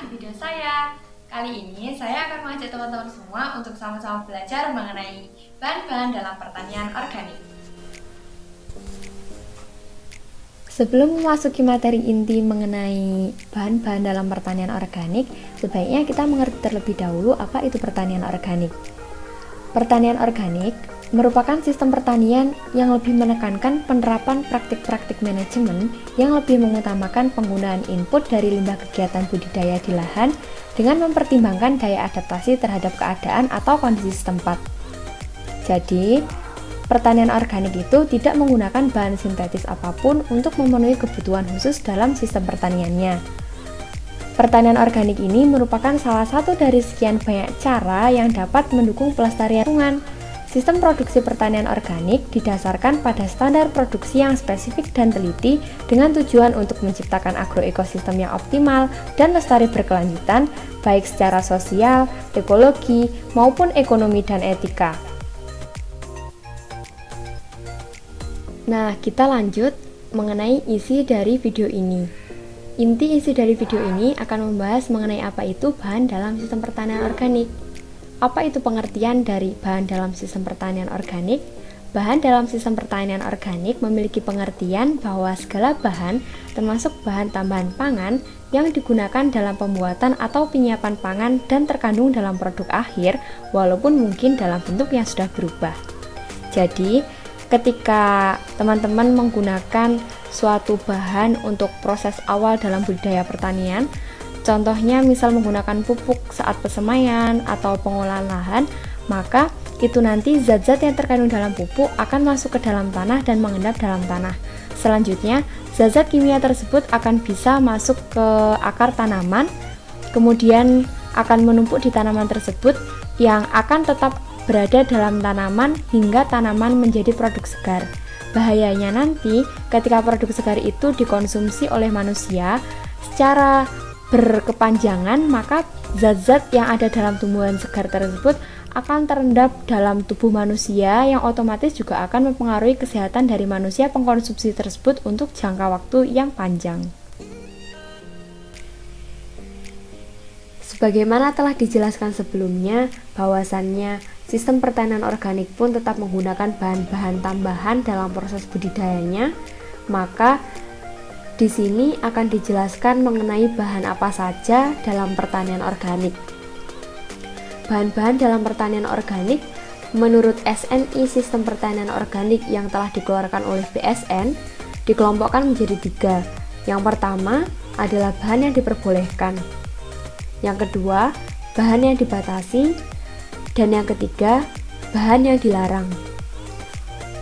di video saya. Kali ini saya akan mengajak teman-teman semua untuk sama-sama belajar mengenai bahan-bahan dalam pertanian organik. Sebelum memasuki materi inti mengenai bahan-bahan dalam pertanian organik, sebaiknya kita mengerti terlebih dahulu apa itu pertanian organik. Pertanian organik merupakan sistem pertanian yang lebih menekankan penerapan praktik-praktik manajemen yang lebih mengutamakan penggunaan input dari limbah kegiatan budidaya di lahan dengan mempertimbangkan daya adaptasi terhadap keadaan atau kondisi setempat. Jadi, pertanian organik itu tidak menggunakan bahan sintetis apapun untuk memenuhi kebutuhan khusus dalam sistem pertaniannya. Pertanian organik ini merupakan salah satu dari sekian banyak cara yang dapat mendukung pelestarian lingkungan. Sistem produksi pertanian organik didasarkan pada standar produksi yang spesifik dan teliti dengan tujuan untuk menciptakan agroekosistem yang optimal dan lestari berkelanjutan, baik secara sosial, ekologi, maupun ekonomi dan etika. Nah, kita lanjut mengenai isi dari video ini. Inti isi dari video ini akan membahas mengenai apa itu bahan dalam sistem pertanian organik. Apa itu pengertian dari bahan dalam sistem pertanian organik? Bahan dalam sistem pertanian organik memiliki pengertian bahwa segala bahan, termasuk bahan tambahan pangan, yang digunakan dalam pembuatan atau penyiapan pangan dan terkandung dalam produk akhir, walaupun mungkin dalam bentuk yang sudah berubah. Jadi, ketika teman-teman menggunakan suatu bahan untuk proses awal dalam budidaya pertanian, contohnya misal menggunakan pupuk saat persemaian atau pengolahan lahan, maka itu nanti zat-zat yang terkandung dalam pupuk akan masuk ke dalam tanah dan mengendap dalam tanah. Selanjutnya, zat-zat kimia tersebut akan bisa masuk ke akar tanaman, kemudian akan menumpuk di tanaman tersebut yang akan tetap berada dalam tanaman hingga tanaman menjadi produk segar. Bahayanya nanti ketika produk segar itu dikonsumsi oleh manusia secara berkepanjangan, maka zat-zat yang ada dalam tumbuhan segar tersebut akan terendap dalam tubuh manusia yang otomatis juga akan mempengaruhi kesehatan dari manusia pengkonsumsi tersebut untuk jangka waktu yang panjang. Sebagaimana telah dijelaskan sebelumnya, bahwasannya sistem pertanian organik pun tetap menggunakan bahan-bahan tambahan dalam proses budidayanya, maka di sini akan dijelaskan mengenai bahan apa saja dalam pertanian organik. Bahan-bahan dalam pertanian organik menurut SNI Sistem Pertanian Organik yang telah dikeluarkan oleh BSN dikelompokkan menjadi 3. Yang pertama adalah bahan yang diperbolehkan. Yang kedua, bahan yang dibatasi. Dan yang ketiga, bahan yang dilarang.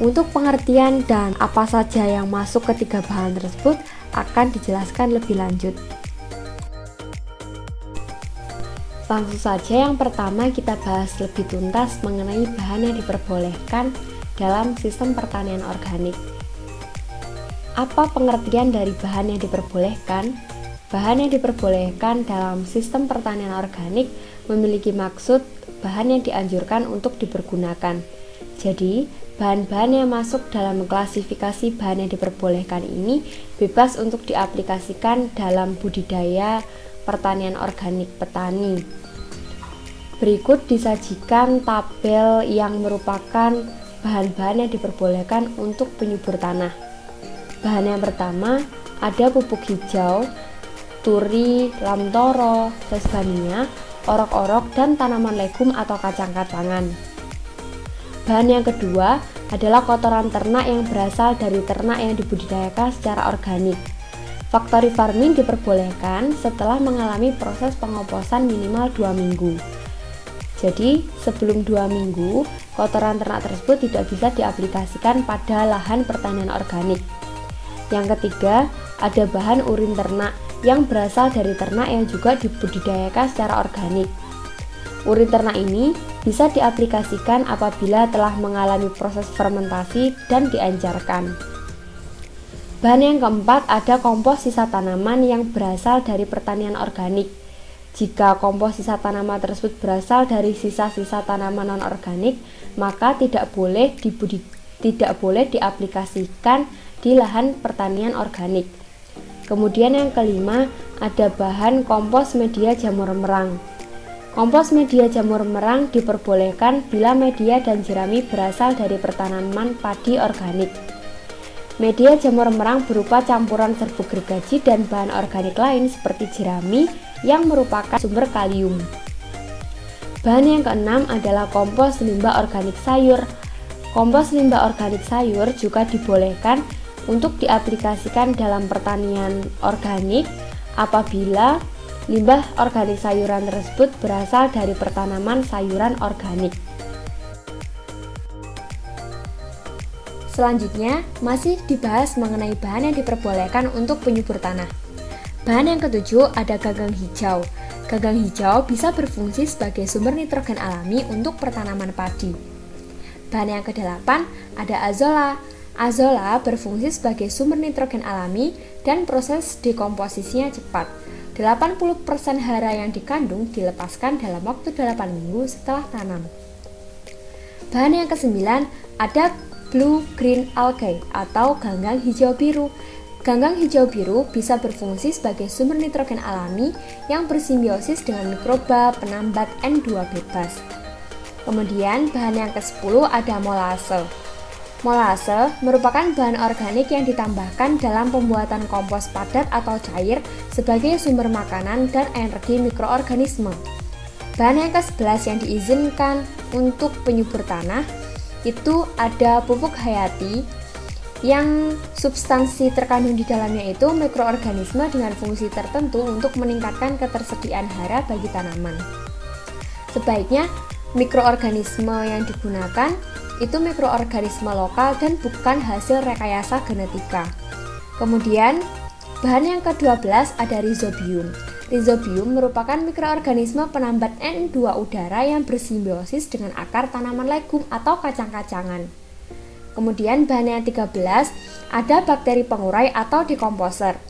Untuk pengertian dan apa saja yang masuk ketiga bahan tersebut akan dijelaskan lebih lanjut. Langsung saja yang pertama kita bahas lebih tuntas mengenai bahan yang diperbolehkan dalam sistem pertanian organik. Apa pengertian dari bahan yang diperbolehkan? Bahan yang diperbolehkan dalam sistem pertanian organik memiliki maksud bahan yang dianjurkan untuk dipergunakan. Jadi, bahan-bahan yang masuk dalam klasifikasi bahan yang diperbolehkan ini bebas untuk diaplikasikan dalam budidaya pertanian organik petani. Berikut disajikan tabel yang merupakan bahan-bahan yang diperbolehkan untuk penyubur tanah. Bahan yang pertama ada pupuk hijau, turi, lamtoro, sesbania, orok-orok, dan tanaman legum atau kacang-kacangan. Bahan yang kedua adalah kotoran ternak yang berasal dari ternak yang dibudidayakan secara organik. Factory farming diperbolehkan setelah mengalami proses pengoplosan minimal 2 minggu. Jadi, sebelum 2 minggu, kotoran ternak tersebut tidak bisa diaplikasikan pada lahan pertanian organik. Yang ketiga, ada bahan urin ternak yang berasal dari ternak yang juga dibudidayakan secara organik. Urin ternak ini bisa diaplikasikan apabila telah mengalami proses fermentasi dan diencerkan. Bahan yang keempat ada kompos sisa tanaman yang berasal dari pertanian organik. Jika kompos sisa tanaman tersebut berasal dari sisa-sisa tanaman non-organik, maka tidak boleh diaplikasikan di lahan pertanian organik. Kemudian yang kelima, ada bahan kompos media jamur merang. Kompos media jamur merang diperbolehkan bila media dan jerami berasal dari pertanaman padi organik. Media jamur merang berupa campuran serbuk gergaji dan bahan organik lain seperti jerami yang merupakan sumber kalium. Bahan yang keenam adalah kompos limbah organik sayur. Kompos limbah organik sayur juga dibolehkan untuk diaplikasikan dalam pertanian organik apabila limbah organik sayuran tersebut berasal dari pertanaman sayuran organik. Selanjutnya, masih dibahas mengenai bahan yang diperbolehkan untuk penyubur tanah. Bahan yang ketujuh ada ganggang hijau. Ganggang hijau bisa berfungsi sebagai sumber nitrogen alami untuk pertanaman padi. Bahan yang kedelapan ada azolla. Azolla berfungsi sebagai sumber nitrogen alami dan proses dekomposisinya cepat. 80% hara yang dikandung dilepaskan dalam waktu 8 minggu setelah tanam. Bahan yang kesembilan ada blue green algae atau ganggang hijau biru. Ganggang hijau biru bisa berfungsi sebagai sumber nitrogen alami yang bersimbiosis dengan mikroba penambat N2 bebas. Kemudian bahan yang ke-10 ada molase. Molase merupakan bahan organik yang ditambahkan dalam pembuatan kompos padat atau cair sebagai sumber makanan dan energi mikroorganisme. Bahan yang ke-11 yang diizinkan untuk penyubur tanah itu ada pupuk hayati yang substansi terkandung di dalamnya itu mikroorganisme dengan fungsi tertentu untuk meningkatkan ketersediaan hara bagi tanaman. Sebaiknya mikroorganisme yang digunakan itu mikroorganisme lokal dan bukan hasil rekayasa genetika. Kemudian, bahan yang ke-12 ada rhizobium. Rhizobium merupakan mikroorganisme penambat N2 udara yang bersimbiosis dengan akar tanaman legum atau kacang-kacangan. Kemudian bahan yang 13 ada bakteri pengurai atau dekomposer.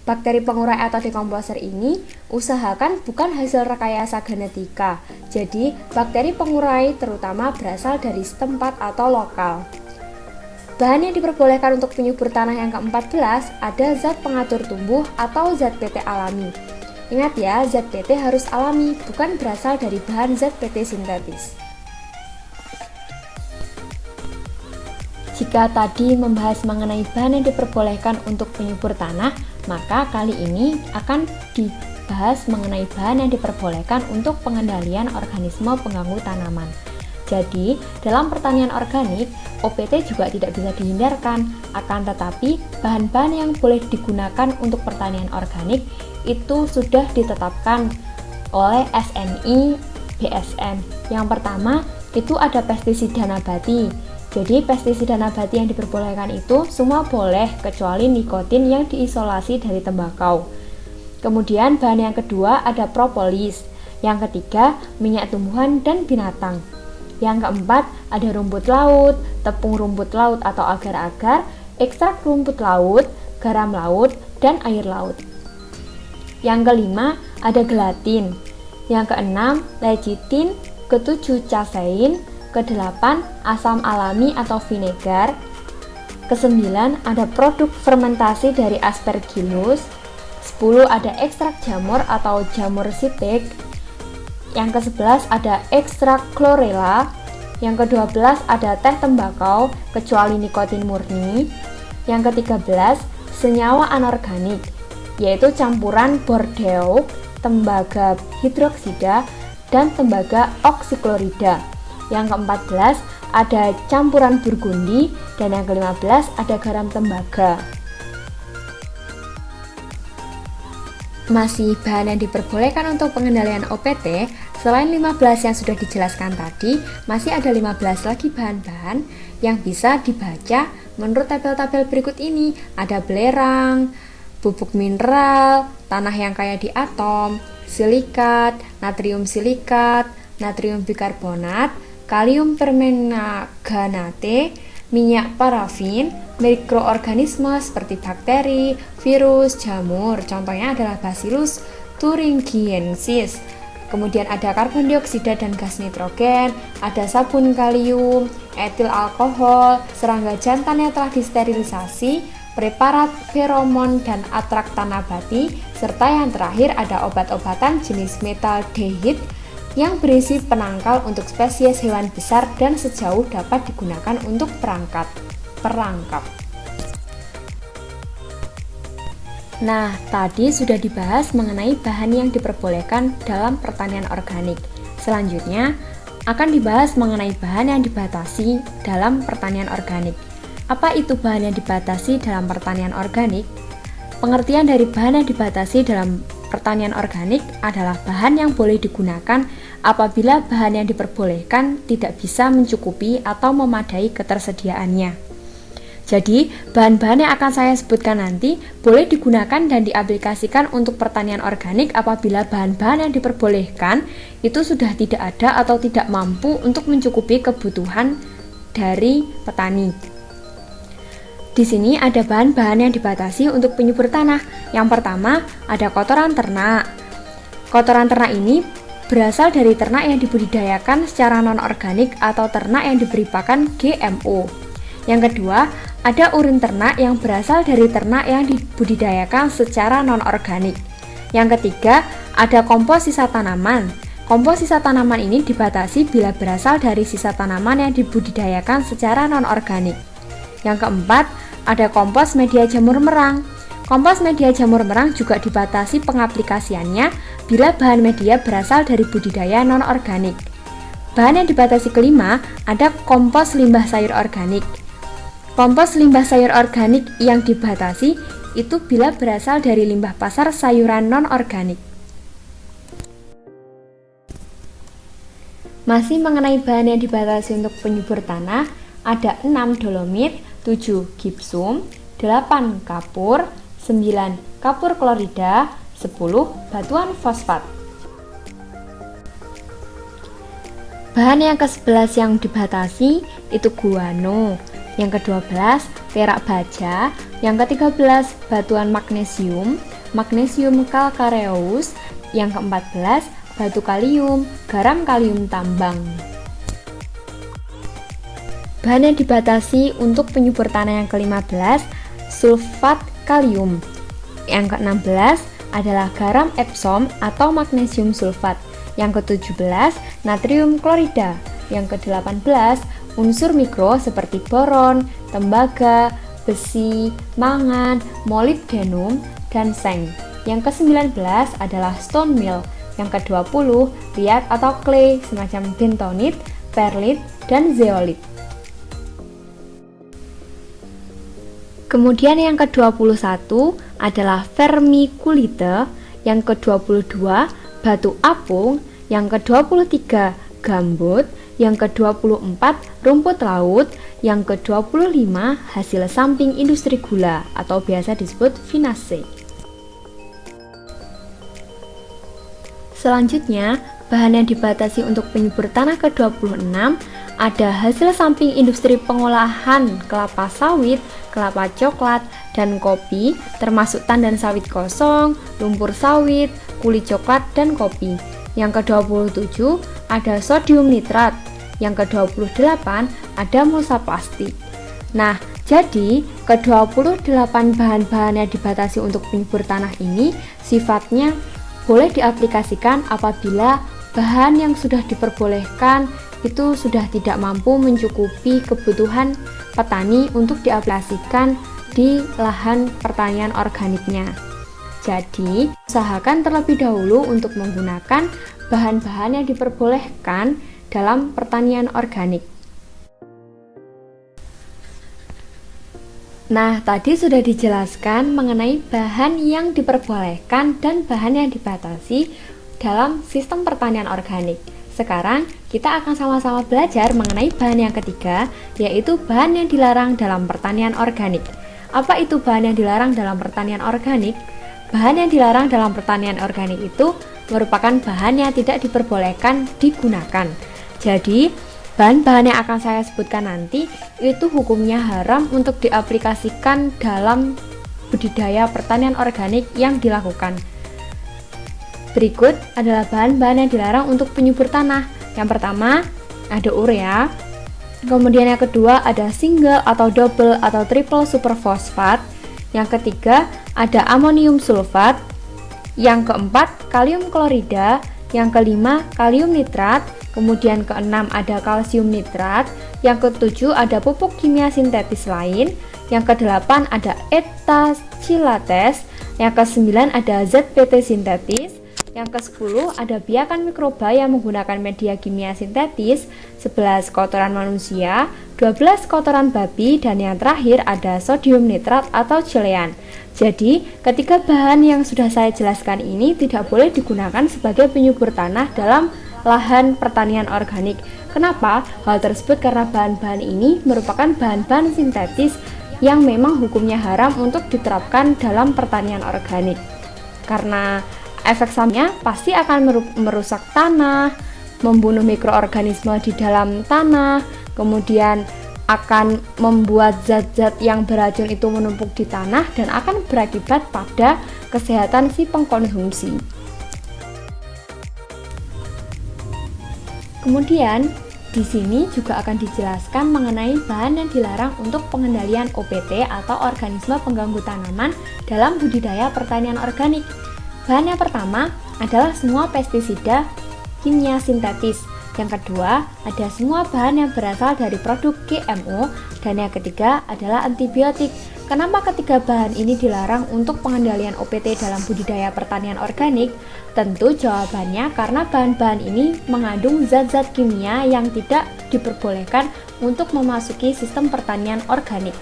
Bakteri pengurai atau dekomposer ini usahakan bukan hasil rekayasa genetika. Jadi, bakteri pengurai terutama berasal dari setempat atau lokal. Bahan yang diperbolehkan untuk penyubur tanah yang ke-14 ada zat pengatur tumbuh atau zat PT alami. Ingat ya, zat PT harus alami, bukan berasal dari bahan zat PT sintetis. Jika tadi membahas mengenai bahan yang diperbolehkan untuk penyubur tanah, maka kali ini akan dibahas mengenai bahan yang diperbolehkan untuk pengendalian organisme pengganggu tanaman. Jadi, dalam pertanian organik, OPT juga tidak bisa dihindarkan, akan tetapi bahan-bahan yang boleh digunakan untuk pertanian organik itu sudah ditetapkan oleh SNI BSN. Yang pertama, itu ada pestisida nabati. Jadi pestisida nabati yang diperbolehkan itu semua boleh kecuali nikotin yang diisolasi dari tembakau. Kemudian bahan yang kedua ada propolis. Yang ketiga minyak tumbuhan dan binatang. Yang keempat ada rumput laut, tepung rumput laut atau agar-agar, ekstrak rumput laut, garam laut, dan air laut. Yang kelima ada gelatin. Yang keenam lecitin, ketujuh casein, ke-8 asam alami atau vinegar, ke-9 ada produk fermentasi dari aspergillus, 10 ada ekstrak jamur atau jamur sitek, yang ke-11 ada ekstrak chlorella, yang ke-12 ada teh tembakau kecuali nikotin murni, yang ke-13 senyawa anorganik yaitu campuran bordeaux, tembaga hidroksida, dan tembaga oksiklorida. Yang ke-14 ada campuran burgundi dan yang ke-15 ada garam tembaga. Masih bahan yang diperbolehkan untuk pengendalian OPT, selain 15 yang sudah dijelaskan tadi, masih ada 15 lagi bahan-bahan yang bisa dibaca menurut tabel-tabel berikut ini. Ada belerang, pupuk mineral, tanah yang kaya di atom, silikat, natrium silikat, natrium bikarbonat, kalium permangganate, minyak parafin, mikroorganisme seperti bakteri, virus, jamur, contohnya adalah Bacillus thuringiensis. Kemudian ada karbon dioksida dan gas nitrogen, ada sabun kalium, etil alkohol, serangga jantan yang telah disterilisasi, preparat feromon dan atraktan nabati, serta yang terakhir ada obat-obatan jenis metaldehid yang berisi penangkal untuk spesies hewan besar dan sejauh dapat digunakan untuk perangkap. Nah, tadi sudah dibahas mengenai bahan yang diperbolehkan dalam pertanian organik. Selanjutnya, akan dibahas mengenai bahan yang dibatasi dalam pertanian organik. Apa itu bahan yang dibatasi dalam pertanian organik? Pengertian dari bahan yang dibatasi dalam pertanian organik adalah bahan yang boleh digunakan apabila bahan yang diperbolehkan tidak bisa mencukupi atau memadai ketersediaannya. Jadi, bahan-bahan yang akan saya sebutkan nanti boleh digunakan dan diaplikasikan untuk pertanian organik apabila bahan-bahan yang diperbolehkan itu sudah tidak ada atau tidak mampu untuk mencukupi kebutuhan dari petani. Di sini ada bahan-bahan yang dibatasi untuk penyubur tanah. Yang pertama, ada kotoran ternak. Kotoran ternak ini berasal dari ternak yang dibudidayakan secara non-organik atau ternak yang diberi pakan GMO. Yang kedua, ada urin ternak yang berasal dari ternak yang dibudidayakan secara non-organik. Yang ketiga, ada kompos sisa tanaman. Kompos sisa tanaman ini dibatasi bila berasal dari sisa tanaman yang dibudidayakan secara non-organik. Yang keempat, ada kompos media jamur merang. Kompos media jamur merang juga dibatasi pengaplikasiannya bila bahan media berasal dari budidaya non-organik. Bahan yang dibatasi kelima, ada kompos limbah sayur organik. Kompos limbah sayur organik yang dibatasi itu bila berasal dari limbah pasar sayuran non-organik. Masih mengenai bahan yang dibatasi untuk penyubur tanah, ada 6 dolomit, 7 gipsum, 8 kapur, 9 kapur klorida, 10 batuan fosfat. Bahan yang ke-11 yang dibatasi itu guano. Yang ke-12 perak baja, yang ke-13 batuan magnesium, magnesium calcareous, yang ke-14 batu kalium, garam kalium tambang. Bahan yang dibatasi untuk penyubur tanah yang ke-15 sulfat kalium. Yang ke-16 adalah garam Epsom atau magnesium sulfat. Yang ke-17 natrium klorida. Yang ke-18 unsur mikro seperti boron, tembaga, besi, mangan, molybdenum, dan seng. Yang ke-19 adalah stone meal. Yang ke-20 riat atau clay semacam bentonit, perlit, dan zeolit. Kemudian yang ke-21 adalah vermiculite, yang ke-22 batu apung, yang ke-23 gambut, yang ke-24 rumput laut, yang ke-25 hasil samping industri gula atau biasa disebut vinasse. Selanjutnya, bahan yang dibatasi untuk penyubur tanah ke-26 ada hasil samping industri pengolahan kelapa sawit, kelapa coklat, dan kopi, termasuk tandan sawit kosong, lumpur sawit, kulit coklat, dan kopi. Yang ke-27 ada sodium nitrat. Yang ke-28 ada mulsa plastik. Nah, jadi ke-28 bahan-bahan yang dibatasi untuk penyubur tanah ini sifatnya boleh diaplikasikan apabila bahan yang sudah diperbolehkan itu sudah tidak mampu mencukupi kebutuhan petani untuk diaplikasikan di lahan pertanian organiknya. Jadi, usahakan terlebih dahulu untuk menggunakan bahan-bahan yang diperbolehkan dalam pertanian organik. Nah, tadi sudah dijelaskan mengenai bahan yang diperbolehkan dan bahan yang dibatasi dalam sistem pertanian organik. Sekarang, kita akan sama-sama belajar mengenai bahan yang ketiga, yaitu bahan yang dilarang dalam pertanian organik. Apa itu bahan yang dilarang dalam pertanian organik? Bahan yang dilarang dalam pertanian organik itu merupakan bahan yang tidak diperbolehkan digunakan. Jadi, bahan-bahan yang akan saya sebutkan nanti itu hukumnya haram untuk diaplikasikan dalam budidaya pertanian organik yang dilakukan. Berikut adalah bahan-bahan yang dilarang untuk penyubur tanah. Yang pertama, ada urea. Kemudian yang kedua ada single atau double atau triple superfosfat. Yang ketiga, ada amonium sulfat. Yang keempat, kalium klorida. Yang kelima, kalium nitrat. Kemudian keenam, ada kalsium nitrat. Yang ketujuh, ada pupuk kimia sintetis lain. Yang kedelapan, ada etachilates. Yang kesembilan, ada zat PT sintetis. Yang ke-10 ada biakan mikroba yang menggunakan media kimia sintetis, 11 kotoran manusia, 12 kotoran babi, dan yang terakhir ada sodium nitrat atau celean. Jadi, ketiga bahan yang sudah saya jelaskan ini tidak boleh digunakan sebagai penyubur tanah dalam lahan pertanian organik. Kenapa? Hal tersebut karena bahan-bahan ini merupakan bahan-bahan sintetis yang memang hukumnya haram untuk diterapkan dalam pertanian organik. Karena efek sampingnya pasti akan merusak tanah, membunuh mikroorganisme di dalam tanah, kemudian akan membuat zat-zat yang beracun itu menumpuk di tanah dan akan berakibat pada kesehatan si pengkonsumsi. Kemudian di sini juga akan dijelaskan mengenai bahan yang dilarang untuk pengendalian OPT atau organisme pengganggu tanaman dalam budidaya pertanian organik. Bahan yang pertama adalah semua pestisida kimia sintetis. Yang kedua, ada semua bahan yang berasal dari produk GMO. Dan yang ketiga adalah antibiotik. Kenapa ketiga bahan ini dilarang untuk pengendalian OPT dalam budidaya pertanian organik? Tentu jawabannya karena bahan-bahan ini mengandung zat-zat kimia yang tidak diperbolehkan untuk memasuki sistem pertanian organik.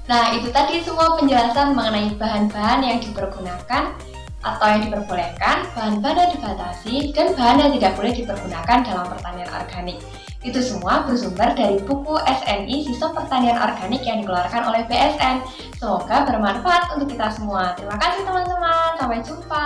Nah, itu tadi semua penjelasan mengenai bahan-bahan yang dipergunakan atau yang diperbolehkan, bahan-bahan yang dibatasi, dan bahan yang tidak boleh dipergunakan dalam pertanian organik. Itu semua bersumber dari buku SNI Sistem Pertanian Organik yang dikeluarkan oleh BSN. Semoga bermanfaat untuk kita semua. Terima kasih teman-teman, sampai jumpa.